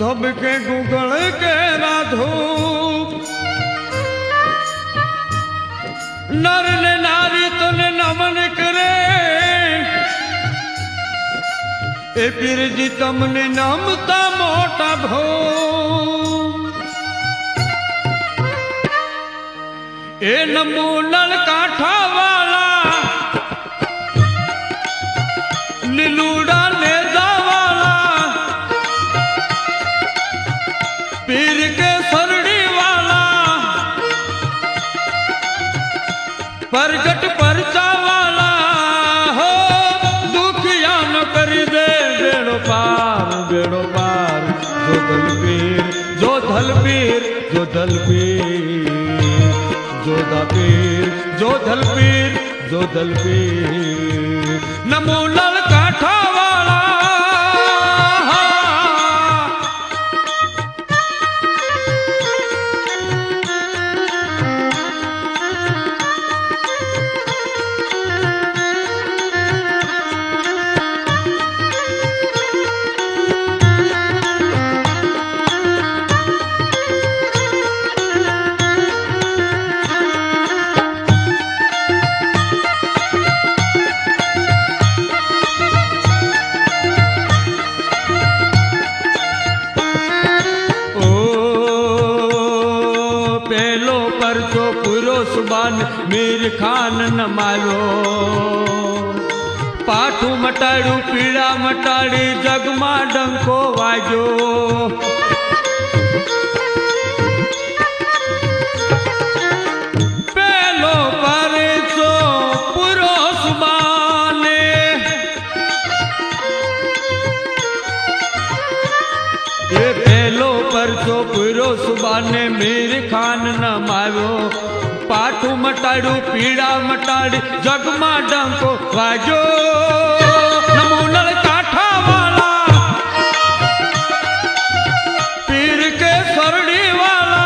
ધબકે ગુગળ કે રાધો નર ને નારી તને નમન કરે એ પીરજી તમને નમતા મોટા ભો એ નમો નળ કાંઠા વાળા લીલુડા ને દાવાળા પીર કે સરડી વાળા परगट परचा वाला हो दुखिया न कर दे बेड़ो पार जो दलपीर जो धलपीर जो दलपीर जो दापीर जो धलपीर जो दलपीर नमो नल कांठा वाला सुबान मीर खान न मारो पाठू मटाड़ू पीड़ा मटाड़ी जगमा डंको वाजो पेलो परे सो पुरो सुबाने ये पेलो परचो पुरो सुबाने मीर खान न मारो पाठू मटाड़ू पीड़ा मटाड़ी जगमा डंको वाजो नमो नल कांठा वाला पीर के सरड़ी वाला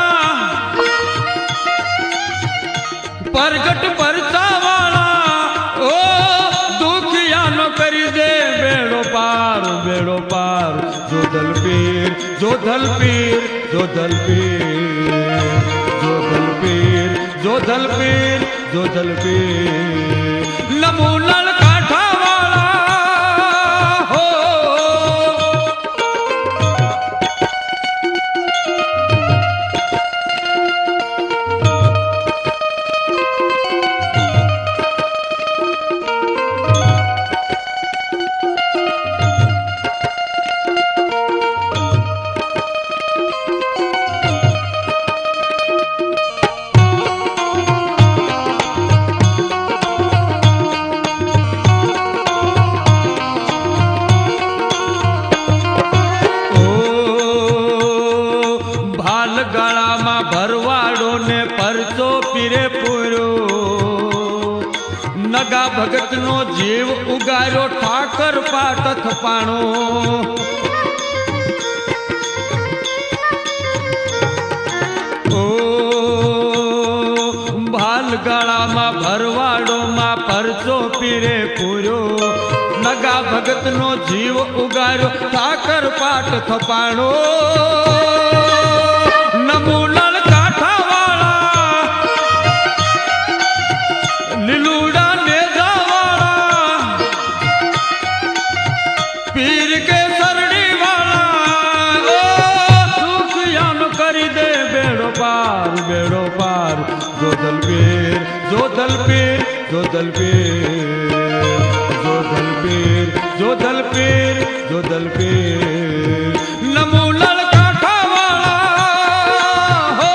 परगट परचा वाला ओ दुखिया न कर दे बेड़ो पार जो दलपीर जो दलपीर जो दलपीर जो दलपीर जो दलपीर जो दलपीर नमो नल कांठा वाला हो नगा भगत नो जीव उगारो ठाकर पाट थपाणो ओ भालगाड़ा मा भरवाड़ो मा परचो पीरे पूरो नगा भगत नो जीव उगारो ठाकर पाट थपाणो नमो नल कांठा वाला लीलूड़ा पीर के सरड़ी वाला ओ दुखिया न कर दे बेड़ो पार जो दलपीर जो दलपीर जो दलपीर जो दलपीर जो दलपीर जो दलपीर नमो नल कांठा वाला हो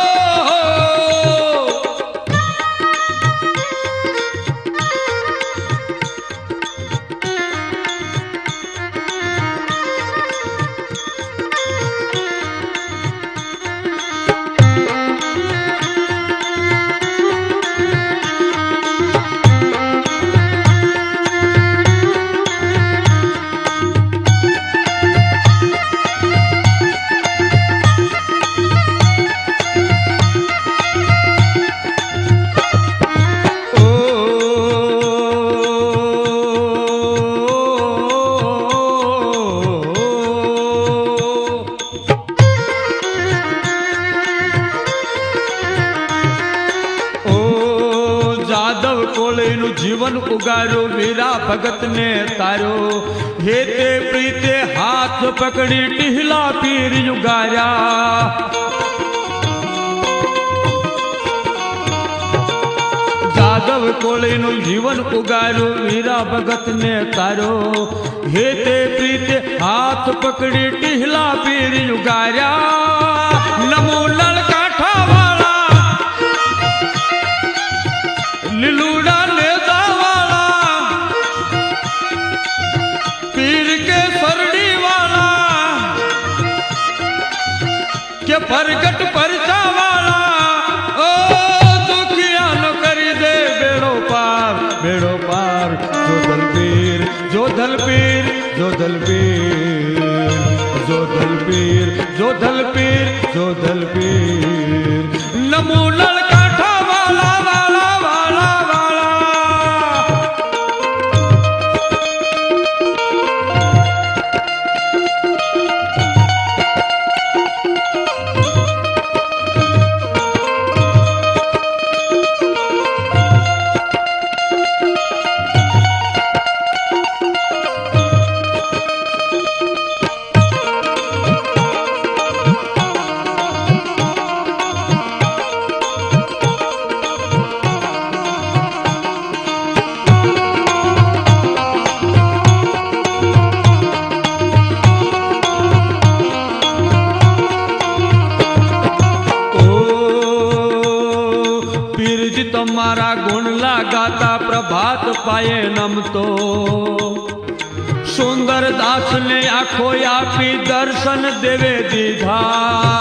કોળીનું જીવન ઉગાર્યું વીરા ભગતને તાર્યો હે તે પ્રીતે હાથ પકડી ટીહલા પીર યુગાર્યા જાદવ કોળીનું જીવન ઉગાર્યું વીરા ભગતને તાર્યો હે તે પ્રીતે હાથ પકડી ટીહલા પીર યુગાર્યા નમો લલકાઠા વાળા લીલુડા નેતા વાળા પીર કે સરડી વાળા કે પ્રગટ પરચા વાળા ઓ દુખિયાનો કરી દે બેડો પાર જોધલ પીર જોધલ પીર જોધલ પીર જોધલ પીર જોધલ પીર જોધલ પીર નમો લલકાઠા વાલા વાલા વાલા વાલા તમારા ગુણ લાગાતા પ્રભાત પાયે નમતો સુંદર દાસ ને આંખો આપી દર્શન દેવે દીધા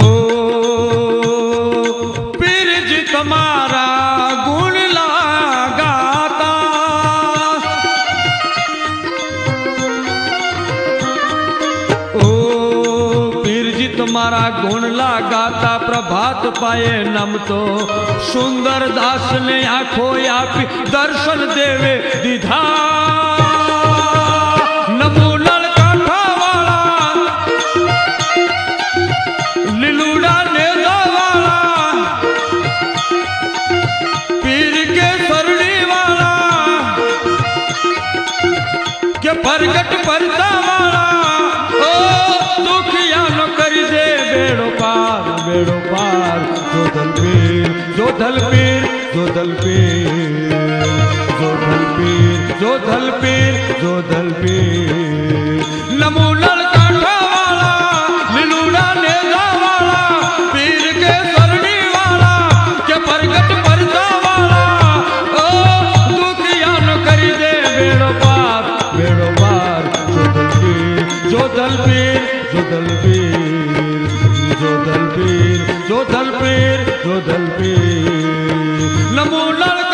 ઓ પીરજી તમારા ગુણ લાગાતા तुम्हारा गुण लगाता प्रभात पाए नमतो सुंदर दास ने आंखों आपी दर्शन देवे दीधा नमो ललकाठा वाला લીલુડા નેતા વાળા પીર કે સરડી વાળા કે પ્રગટ પરચા વાળા ઓ દુખિયાનો કરી દે બેડો પાર જોધલ પીર જોધલ પીર જોધલ પીર જોધલ પીર જોધલ પીર જોધલ પીર નમો લલકાઠા વાળા લીલુડા નેતા વાળા પીર કે સરડી વાળા કે પ્રગટ પરચા વાળા ઓ દુખિયાનો કરી દે બેડો પાર જોધલ પીર જોધલ પીર જોધલ પીર જોધલ પીર જોધલ પીર જોધલ પીર નમો લલકાઠા